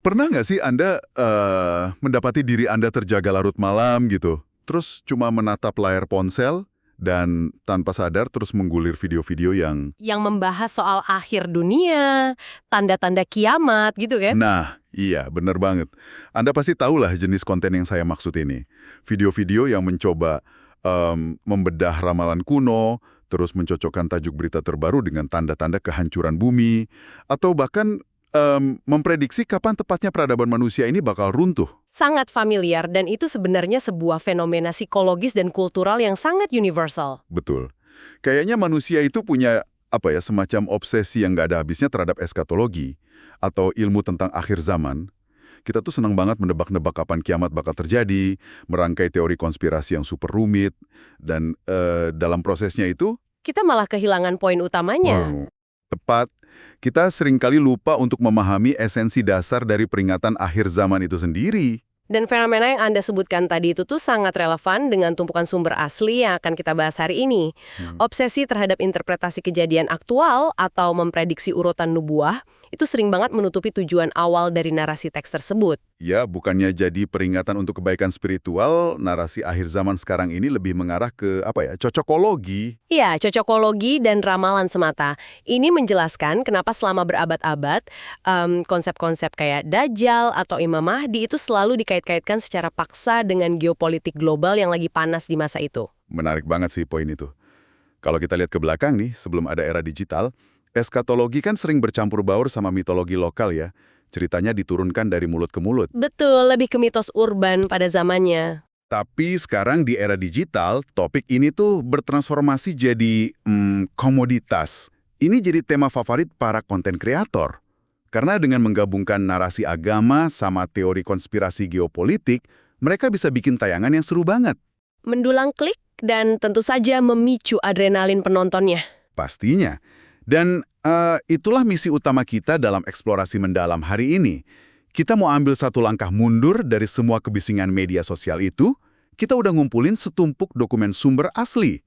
Pernah nggak sih Anda mendapati diri Anda terjaga larut malam gitu, terus cuma menatap layar ponsel dan tanpa sadar terus menggulir video-video yang... Yang membahas soal akhir dunia, tanda-tanda kiamat gitu kan? Nah, iya, bener banget. Anda pasti tahulah jenis konten yang saya maksud ini. Video-video yang mencoba membedah ramalan kuno, terus mencocokkan tajuk berita terbaru dengan tanda-tanda kehancuran bumi, atau bahkan memprediksi kapan tepatnya peradaban manusia ini bakal runtuh. Sangat familiar dan itu sebenarnya sebuah fenomena psikologis dan kultural yang sangat universal. Betul. Kayaknya manusia itu punya semacam obsesi yang nggak ada habisnya terhadap eskatologi atau ilmu tentang akhir zaman. Kita tuh senang banget menebak-nebak kapan kiamat bakal terjadi, merangkai teori konspirasi yang super rumit, dan dalam prosesnya itu... Kita malah kehilangan poin utamanya. Tepat, kita seringkali lupa untuk memahami esensi dasar dari peringatan akhir zaman itu sendiri. Dan fenomena yang Anda sebutkan tadi itu tuh sangat relevan dengan tumpukan sumber asli yang akan kita bahas hari ini. Obsesi terhadap interpretasi kejadian aktual atau memprediksi urutan nubuah itu sering banget menutupi tujuan awal dari narasi teks tersebut. Ya, bukannya jadi peringatan untuk kebaikan spiritual, narasi akhir zaman sekarang ini lebih mengarah ke cocokologi. Iya, cocokologi dan ramalan semata. Ini menjelaskan kenapa selama berabad-abad konsep-konsep kayak Dajjal atau Imam Mahdi itu selalu dikait-kaitkan secara paksa dengan geopolitik global yang lagi panas di masa itu. Menarik banget sih poin itu. Kalau kita lihat ke belakang nih, sebelum ada era digital, eskatologi kan sering bercampur baur sama mitologi lokal ya. Ceritanya diturunkan dari mulut ke mulut. Betul, lebih ke mitos urban pada zamannya. Tapi sekarang di era digital, topik ini tuh bertransformasi jadi komoditas. Ini jadi tema favorit para konten kreator. Karena dengan menggabungkan narasi agama sama teori konspirasi geopolitik, mereka bisa bikin tayangan yang seru banget. Mendulang klik dan tentu saja memicu adrenalin penontonnya. Pastinya. Dan itulah misi utama kita dalam eksplorasi mendalam hari ini. Kita mau ambil satu langkah mundur dari semua kebisingan media sosial itu, kita udah ngumpulin setumpuk dokumen sumber asli,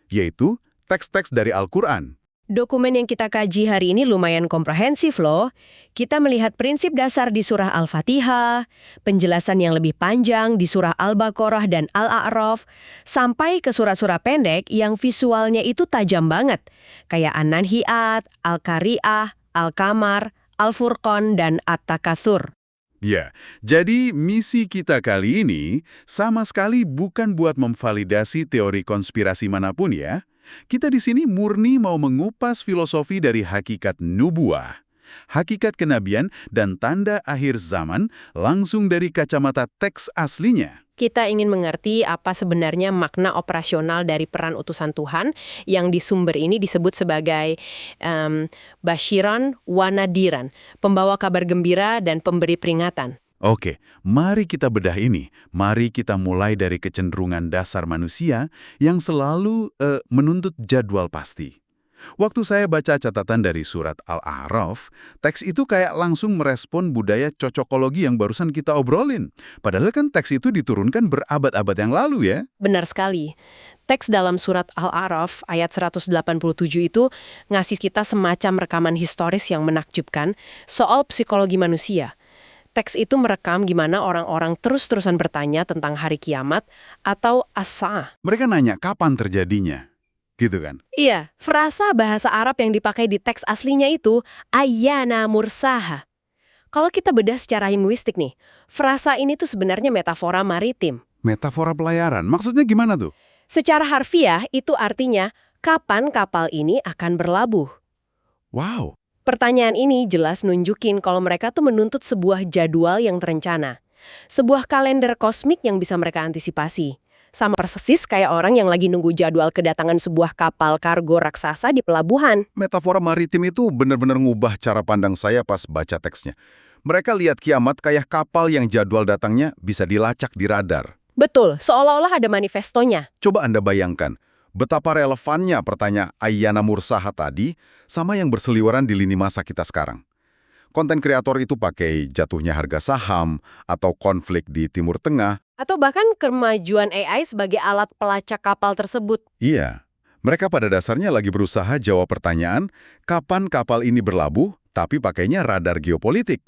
yaitu teks-teks dari Al-Quran. Dokumen yang kita kaji hari ini lumayan komprehensif loh. Kita melihat prinsip dasar di surah Al-Fatihah, penjelasan yang lebih panjang di surah Al-Baqarah dan Al-A'raf, sampai ke surah-surah pendek yang visualnya itu tajam banget, kayak An-Nanhi'at, Al-Qari'ah, Al-Qamar, Al-Furqan, dan At-Takatsur. Ya, jadi misi kita kali ini sama sekali bukan buat memvalidasi teori konspirasi manapun ya. Kita di sini murni mau mengupas filosofi dari hakikat nubuah, hakikat kenabian, dan tanda akhir zaman langsung dari kacamata teks aslinya. Kita ingin mengerti apa sebenarnya makna operasional dari peran utusan Tuhan yang di sumber ini disebut sebagai basyiran wa nadiran, pembawa kabar gembira dan pemberi peringatan. Oke, mari kita bedah ini. Mari kita mulai dari kecenderungan dasar manusia yang selalu menuntut jadwal pasti. Waktu saya baca catatan dari surat Al-A'raf, teks itu kayak langsung merespon budaya cocokologi yang barusan kita obrolin. Padahal kan teks itu diturunkan berabad-abad yang lalu ya. Benar sekali. Teks dalam surat Al-A'raf ayat 187 itu ngasih kita semacam rekaman historis yang menakjubkan soal psikologi manusia. Teks itu merekam gimana orang-orang terus-terusan bertanya tentang hari kiamat atau as-sa'ah. Mereka nanya kapan terjadinya, gitu kan? Iya, frasa bahasa Arab yang dipakai di teks aslinya itu ayyana mursaha. Kalau kita bedah secara linguistik nih, frasa ini tuh sebenarnya metafora maritim. Metafora pelayaran, maksudnya gimana tuh? Secara harfiah itu artinya kapan kapal ini akan berlabuh. Wow. Pertanyaan ini jelas nunjukin kalau mereka tuh menuntut sebuah jadwal yang terencana. Sebuah kalender kosmik yang bisa mereka antisipasi. Sama persis kayak orang yang lagi nunggu jadwal kedatangan sebuah kapal kargo raksasa di pelabuhan. Metafora maritim itu benar-benar ngubah cara pandang saya pas baca teksnya. Mereka lihat kiamat kayak kapal yang jadwal datangnya bisa dilacak di radar. Betul, seolah-olah ada manifestonya. Coba Anda bayangkan, betapa relevannya pertanyaan ayyana mursaha tadi sama yang berseliweran di lini masa kita sekarang. Konten kreator itu pakai jatuhnya harga saham atau konflik di Timur Tengah. Atau bahkan kemajuan AI sebagai alat pelacak kapal tersebut. Iya, mereka pada dasarnya lagi berusaha jawab pertanyaan kapan kapal ini berlabuh, tapi pakainya radar geopolitik.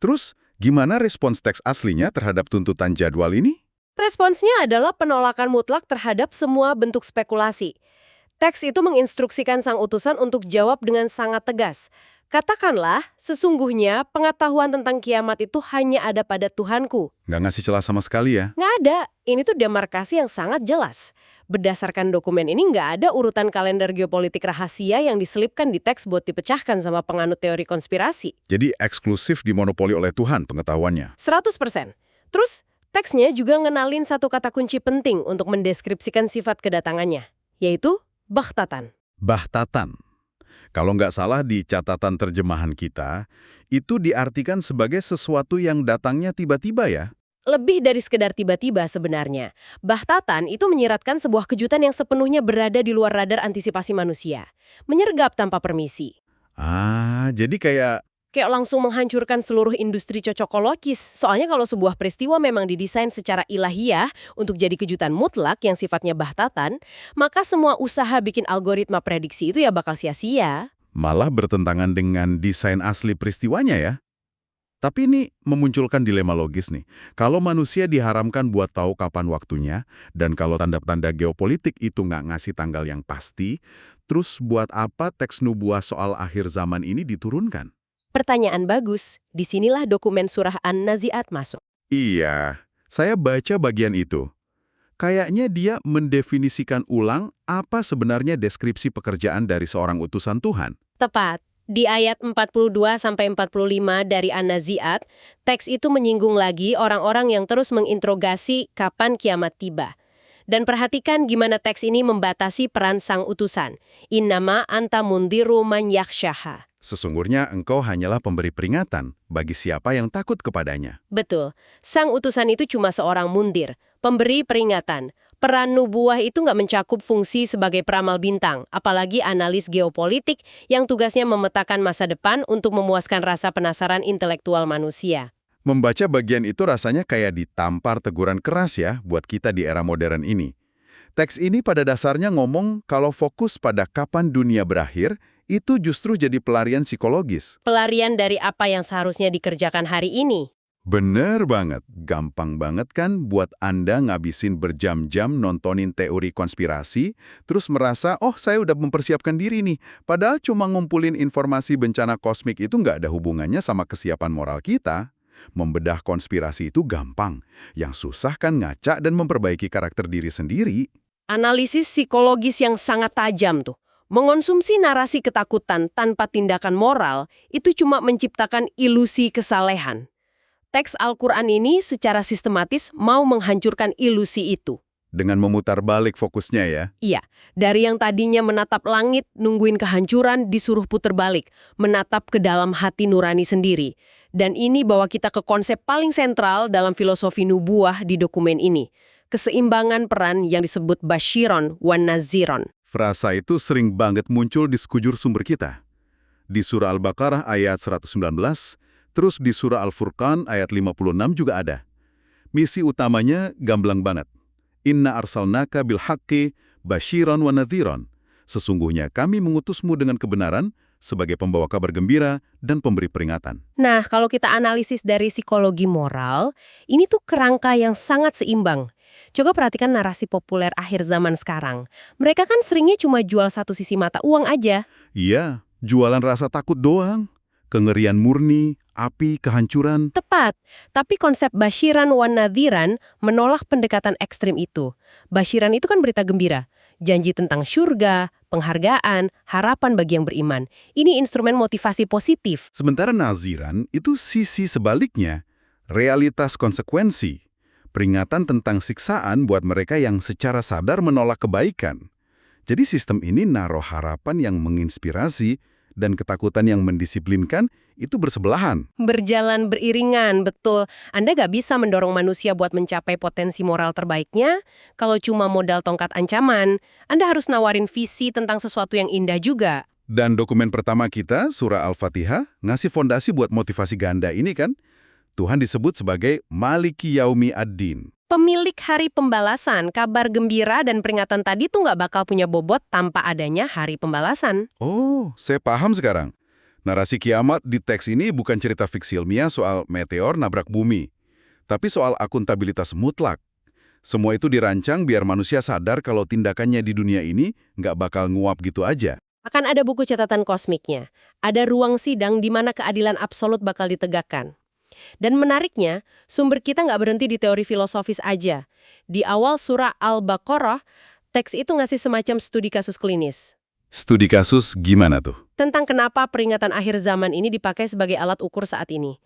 Terus, Gimana respons teks aslinya terhadap tuntutan jadwal ini? Responsnya adalah penolakan mutlak terhadap semua bentuk spekulasi. Teks itu menginstruksikan sang utusan untuk jawab dengan sangat tegas. Katakanlah, sesungguhnya pengetahuan tentang kiamat itu hanya ada pada Tuhanku. Nggak ngasih celah sama sekali ya? Nggak ada. Ini tuh demarkasi yang sangat jelas. Berdasarkan dokumen ini nggak ada urutan kalender geopolitik rahasia yang diselipkan di teks buat dipecahkan sama penganut teori konspirasi. Jadi eksklusif dimonopoli oleh Tuhan pengetahuannya. 100%. Terus, teksnya juga ngenalin satu kata kunci penting untuk mendeskripsikan sifat kedatangannya, yaitu Bakhtatan. Bahtatan. Kalau nggak salah di catatan terjemahan kita, itu diartikan sebagai sesuatu yang datangnya tiba-tiba ya? Lebih dari sekedar tiba-tiba sebenarnya. Bakhtatan itu menyiratkan sebuah kejutan yang sepenuhnya berada di luar radar antisipasi manusia. Menyergap tanpa permisi. Jadi kayak Kayak langsung menghancurkan seluruh industri cocokologis. Soalnya kalau sebuah peristiwa memang didesain secara ilahiyah untuk jadi kejutan mutlak yang sifatnya bahtatan, maka semua usaha bikin algoritma prediksi itu ya bakal sia-sia. malah bertentangan dengan desain asli peristiwanya ya. Tapi ini memunculkan dilema logis nih. Kalau manusia diharamkan buat tahu kapan waktunya, dan kalau tanda-tanda geopolitik itu nggak ngasih tanggal yang pasti, terus buat apa teks nubuah soal akhir zaman ini diturunkan? Pertanyaan bagus, disinilah dokumen surah An-Nazi'at masuk. Iya, saya baca bagian itu. Kayaknya dia mendefinisikan ulang apa sebenarnya deskripsi pekerjaan dari seorang utusan Tuhan. Tepat. Di ayat 42-45 dari An-Nazi'at, teks itu menyinggung lagi orang-orang yang terus menginterogasi kapan kiamat tiba. Dan perhatikan gimana teks ini membatasi peran sang utusan. Innama anta mundiru man yakhsyaha. Sesungguhnya engkau hanyalah pemberi peringatan bagi siapa yang takut kepadanya. Betul. Sang utusan itu cuma seorang mundir, pemberi peringatan. Peran nubuah itu nggak mencakup fungsi sebagai peramal bintang, apalagi analis geopolitik yang tugasnya memetakan masa depan untuk memuaskan rasa penasaran intelektual manusia. Membaca bagian itu rasanya kayak ditampar teguran keras ya buat kita di era modern ini. Teks ini pada dasarnya ngomong kalau fokus pada kapan dunia berakhir, itu justru jadi pelarian psikologis. Pelarian dari apa yang seharusnya dikerjakan hari ini. Bener banget, gampang banget kan buat Anda ngabisin berjam-jam nontonin teori konspirasi, terus merasa, oh saya udah mempersiapkan diri nih. Padahal cuma ngumpulin informasi bencana kosmik itu nggak ada hubungannya sama kesiapan moral kita. Membedah konspirasi itu gampang, yang susah kan ngaca dan memperbaiki karakter diri sendiri. Analisis psikologis yang sangat tajam tuh. Mengonsumsi narasi ketakutan tanpa tindakan moral itu cuma menciptakan ilusi kesalehan. Teks Al-Quran ini secara sistematis mau menghancurkan ilusi itu. Dengan memutar balik fokusnya ya. Iya, dari yang tadinya menatap langit, nungguin kehancuran, disuruh puter balik, menatap ke dalam hati nurani sendiri. Dan ini bawa kita ke konsep paling sentral dalam filosofi nubuah di dokumen ini. Keseimbangan peran yang disebut Bashiron wan Naziron. Frasa itu sering banget muncul di sekujur sumber kita. Di surah Al-Baqarah ayat 119, terus di surah Al-Furqan ayat 56 juga ada. Misi utamanya gamblang banget. Inna arsalnaka bil haqqi basyiran wa nadhiran. Sesungguhnya kami mengutusmu dengan kebenaran sebagai pembawa kabar gembira dan pemberi peringatan. Nah, kalau kita analisis dari psikologi moral, ini tuh kerangka yang sangat seimbang. Coba perhatikan narasi populer akhir zaman sekarang. Mereka kan seringnya cuma jual satu sisi mata uang aja. Iya, jualan rasa takut doang. Kengerian murni, api, kehancuran. Tepat, tapi konsep basyiran wan nadhiran menolak pendekatan ekstrim itu. Basyiran itu kan berita gembira, janji tentang syurga, penghargaan, harapan bagi yang beriman. Ini instrumen motivasi positif. Sementara naziran itu sisi sebaliknya, realitas konsekuensi. Peringatan tentang siksaan buat mereka yang secara sadar menolak kebaikan. Jadi sistem ini naruh harapan yang menginspirasi dan ketakutan yang mendisiplinkan itu bersebelahan. Berjalan beriringan, betul. Anda nggak bisa mendorong manusia buat mencapai potensi moral terbaiknya kalau cuma modal tongkat ancaman. Anda harus nawarin visi tentang sesuatu yang indah juga. Dan dokumen pertama kita, surah Al-Fatihah, ngasih fondasi buat motivasi ganda ini kan. Tuhan disebut sebagai Maliki Yaumi Ad-Din. Pemilik hari pembalasan, kabar gembira dan peringatan tadi tuh nggak bakal punya bobot tanpa adanya hari pembalasan. Oh, saya paham sekarang. Narasi kiamat di teks ini bukan cerita fiksi ilmiah soal meteor nabrak bumi, tapi soal akuntabilitas mutlak. Semua itu dirancang biar manusia sadar kalau tindakannya di dunia ini nggak bakal nguap gitu aja. Akan ada buku catatan kosmiknya. Ada ruang sidang di mana keadilan absolut bakal ditegakkan. Dan menariknya, sumber kita nggak berhenti di teori filosofis aja. Di awal surah Al-Baqarah, teks itu ngasih semacam studi kasus klinis. Studi kasus gimana tuh? Tentang kenapa peringatan akhir zaman ini dipakai sebagai alat ukur saat ini.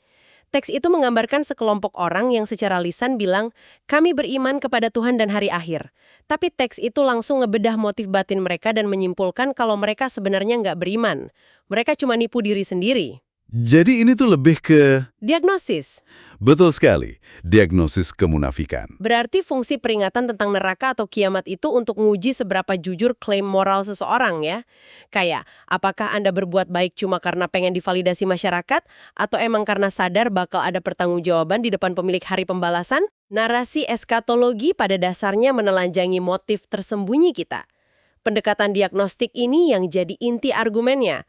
Teks itu menggambarkan sekelompok orang yang secara lisan bilang, kami beriman kepada Tuhan dan hari akhir. Tapi teks itu langsung ngebedah motif batin mereka dan menyimpulkan kalau mereka sebenarnya nggak beriman. Mereka cuma nipu diri sendiri. Jadi ini tuh lebih ke... Diagnosis. Betul sekali, diagnosis kemunafikan. Berarti fungsi peringatan tentang neraka atau kiamat itu untuk menguji seberapa jujur klaim moral seseorang ya. Kayak, apakah Anda berbuat baik cuma karena pengen divalidasi masyarakat? Atau emang karena sadar bakal ada pertanggungjawaban di depan pemilik hari pembalasan? Narasi eskatologi pada dasarnya menelanjangi motif tersembunyi kita. Pendekatan diagnostik ini yang jadi inti argumennya.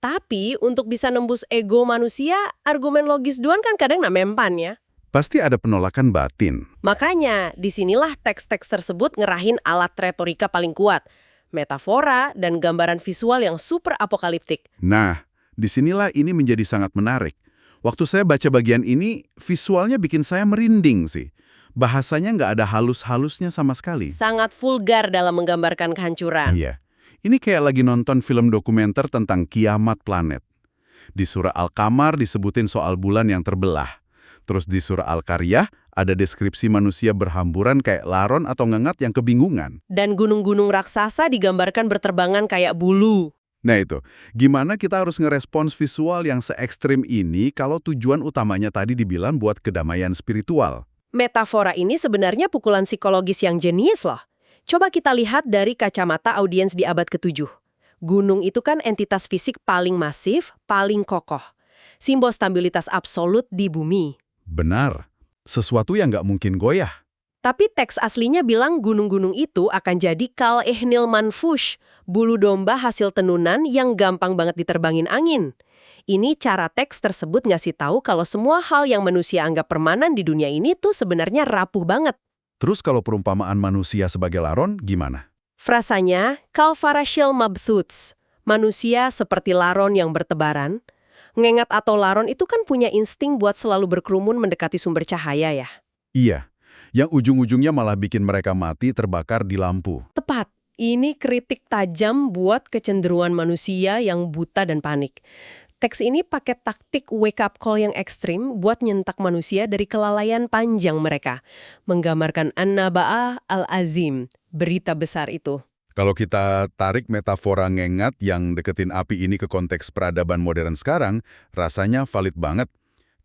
Tapi untuk bisa nembus ego manusia, argumen logis doang kan kadang nggak mempan ya. Pasti ada penolakan batin. Makanya, disinilah teks-teks tersebut ngerahin alat retorika paling kuat. Metafora dan gambaran visual yang super apokaliptik. Nah, disinilah ini menjadi sangat menarik. Waktu saya baca bagian ini, visualnya bikin saya merinding sih. Bahasanya nggak ada halus-halusnya sama sekali. Sangat vulgar dalam menggambarkan kehancuran. Iya. Ini kayak lagi nonton film dokumenter tentang kiamat planet. Di surah Al-Qamar disebutin soal bulan yang terbelah. Terus di surah Al-Qaryah ada deskripsi manusia berhamburan kayak laron atau ngengat yang kebingungan. Dan gunung-gunung raksasa digambarkan berterbangan kayak bulu. Nah itu, gimana kita harus ngerespons visual yang se-ekstrim ini kalau tujuan utamanya tadi dibilang buat kedamaian spiritual? Metafora ini sebenarnya pukulan psikologis yang jenius loh. Coba kita lihat dari kacamata audiens di abad ke-7. Gunung itu kan entitas fisik paling masif, paling kokoh. Simbol stabilitas absolut di bumi. Benar, sesuatu yang nggak mungkin goyah. Tapi teks aslinya bilang gunung-gunung itu akan jadi kal ihnil manfush, bulu domba hasil tenunan yang gampang banget diterbangin angin. Ini cara teks tersebut ngasih tahu kalau semua hal yang manusia anggap permanen di dunia ini tuh sebenarnya rapuh banget. Terus kalau perumpamaan manusia sebagai laron, gimana? Frasanya, kalfarashil mabthuts, manusia seperti laron yang bertebaran. Ngengat atau laron itu kan punya insting buat selalu berkerumun mendekati sumber cahaya ya. Iya, yang ujung-ujungnya malah bikin mereka mati terbakar di lampu. Tepat, ini kritik tajam buat kecenderungan manusia yang buta dan panik. Teks ini pakai taktik wake up call yang ekstrim buat nyentak manusia dari kelalaian panjang mereka. Menggambarkan an-naba'ah al-azim, berita besar itu. Kalau kita tarik metafora ngengat yang deketin api ini ke konteks peradaban modern sekarang, rasanya valid banget.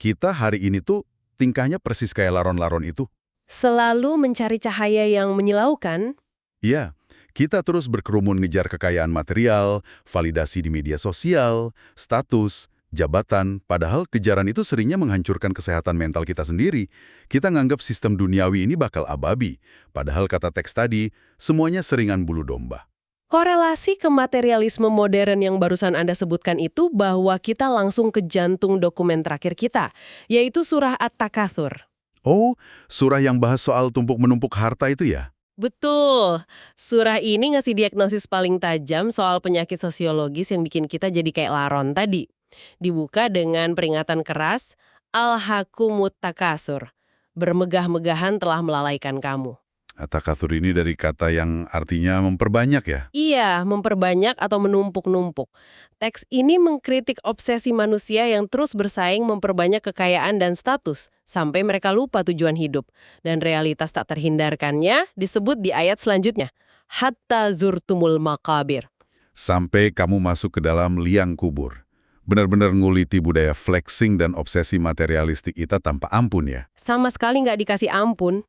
Kita hari ini tuh tingkahnya persis kayak laron-laron itu. Selalu mencari cahaya yang menyilaukan. Iya, kita terus berkerumun ngejar kekayaan material, validasi di media sosial, status, jabatan, padahal kejaran itu seringnya menghancurkan kesehatan mental kita sendiri. Kita nganggap sistem duniawi ini bakal ababi, padahal kata teks tadi, semuanya seringan bulu domba. Korelasi ke materialisme modern yang barusan Anda sebutkan itu bahwa kita langsung ke jantung dokumen terakhir kita, yaitu surah At-Takatsur. Oh, surah yang bahas soal tumpuk-menumpuk harta itu ya? Betul. Surah ini ngasih diagnosis paling tajam soal penyakit sosiologis yang bikin kita jadi kayak laron tadi. Dibuka dengan peringatan keras, Al-Hakumut Takasur. Bermegah-megahan telah melalaikan kamu. Takatsur ini dari kata yang artinya memperbanyak ya? Iya, memperbanyak atau menumpuk-numpuk. Teks ini mengkritik obsesi manusia yang terus bersaing memperbanyak kekayaan dan status, sampai mereka lupa tujuan hidup. Dan realitas tak terhindarkannya disebut di ayat selanjutnya. Hatta zurtumul maqabir. Sampai kamu masuk ke dalam liang kubur. Benar-benar nguliti budaya flexing dan obsesi materialistik kita tanpa ampun ya? Sama sekali nggak dikasih ampun.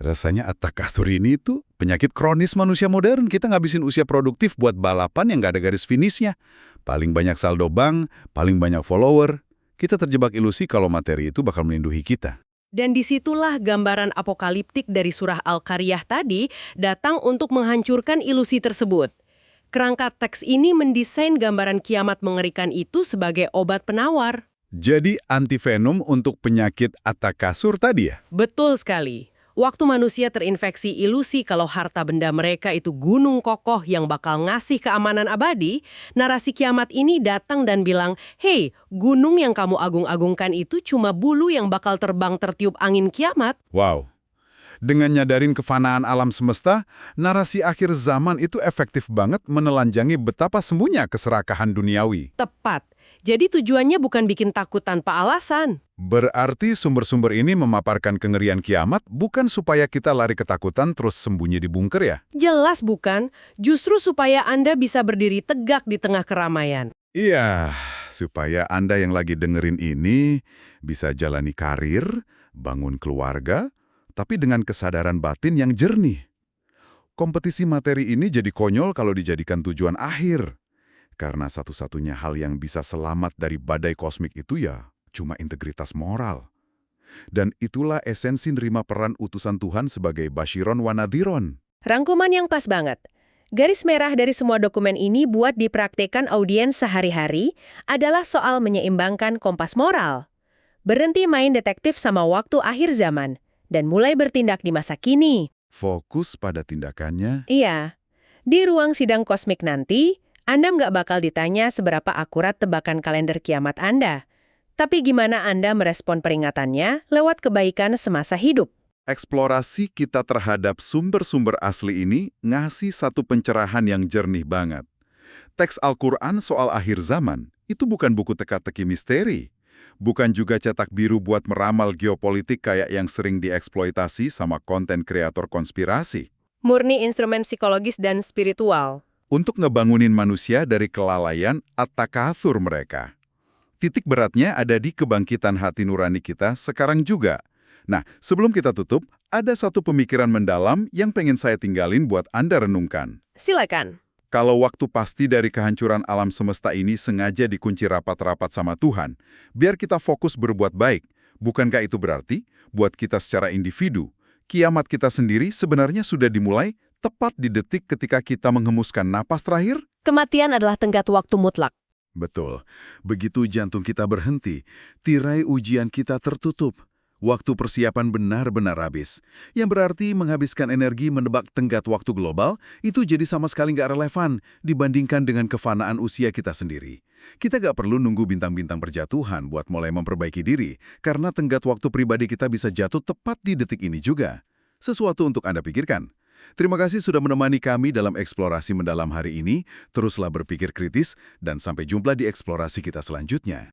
Rasanya At-Takatsur ini tuh penyakit kronis manusia modern. Kita ngabisin usia produktif buat balapan yang nggak ada garis finishnya. Paling banyak saldo bank, paling banyak follower. Kita terjebak ilusi kalau materi itu bakal melindungi kita. Dan disitulah gambaran apokaliptik dari surah Al-Qaryah tadi datang untuk menghancurkan ilusi tersebut. Kerangka teks ini mendesain gambaran kiamat mengerikan itu sebagai obat penawar. Jadi antivenom untuk penyakit atakasur tadi ya? Betul sekali. Waktu manusia terinfeksi ilusi kalau harta benda mereka itu gunung kokoh yang bakal ngasih keamanan abadi, narasi kiamat ini datang dan bilang, "Hei, gunung yang kamu agung-agungkan itu cuma bulu yang bakal terbang tertiup angin kiamat." Wow. Dengan nyadarin kefanaan alam semesta, narasi akhir zaman itu efektif banget menelanjangi betapa sembunyi keserakahan duniawi. Tepat. Jadi tujuannya bukan bikin takut tanpa alasan. Berarti sumber-sumber ini memaparkan kengerian kiamat bukan supaya kita lari ketakutan terus sembunyi di bunker ya? Jelas bukan, justru supaya Anda bisa berdiri tegak di tengah keramaian. Iya, supaya Anda yang lagi dengerin ini bisa jalani karir, bangun keluarga, tapi dengan kesadaran batin yang jernih. Kompetisi materi ini jadi konyol kalau dijadikan tujuan akhir. Karena satu-satunya hal yang bisa selamat dari badai kosmik itu ya cuma integritas moral. Dan itulah esensi nerima peran utusan Tuhan sebagai Bashiron wa Nadhiron. Rangkuman yang pas banget. Garis merah dari semua dokumen ini buat dipraktekan audiens sehari-hari adalah soal menyeimbangkan kompas moral. Berhenti main detektif sama waktu akhir zaman, dan mulai bertindak di masa kini. Fokus pada tindakannya. Iya, di ruang sidang kosmik nanti, Anda nggak bakal ditanya seberapa akurat tebakan kalender kiamat Anda. Tapi gimana Anda merespon peringatannya lewat kebaikan semasa hidup. Eksplorasi kita terhadap sumber-sumber asli ini ngasih satu pencerahan yang jernih banget. Teks Al-Quran soal akhir zaman itu bukan buku teka-teki misteri. Bukan juga cetak biru buat meramal geopolitik kayak yang sering dieksploitasi sama konten kreator konspirasi. Murni instrumen psikologis dan spiritual. Untuk ngebangunin manusia dari kelalaian at-takatsur mereka. Titik beratnya ada di kebangkitan hati nurani kita sekarang juga. Nah, sebelum kita tutup, ada satu pemikiran mendalam yang pengen saya tinggalin buat Anda renungkan. Silakan. Kalau waktu pasti dari kehancuran alam semesta ini sengaja dikunci rapat-rapat sama Tuhan, biar kita fokus berbuat baik. Bukankah itu berarti, buat kita secara individu, kiamat kita sendiri sebenarnya sudah dimulai tepat di detik ketika kita menghembuskan napas terakhir? Kematian adalah tenggat waktu mutlak. Betul. Begitu jantung kita berhenti, tirai ujian kita tertutup. Waktu persiapan benar-benar habis. Yang berarti menghabiskan energi menebak tenggat waktu global itu jadi sama sekali nggak relevan dibandingkan dengan kefanaan usia kita sendiri. Kita nggak perlu nunggu bintang-bintang berjatuhan buat mulai memperbaiki diri, karena tenggat waktu pribadi kita bisa jatuh tepat di detik ini juga. Sesuatu untuk Anda pikirkan. Terima kasih sudah menemani kami dalam eksplorasi mendalam hari ini. Teruslah berpikir kritis dan sampai jumpa di eksplorasi kita selanjutnya.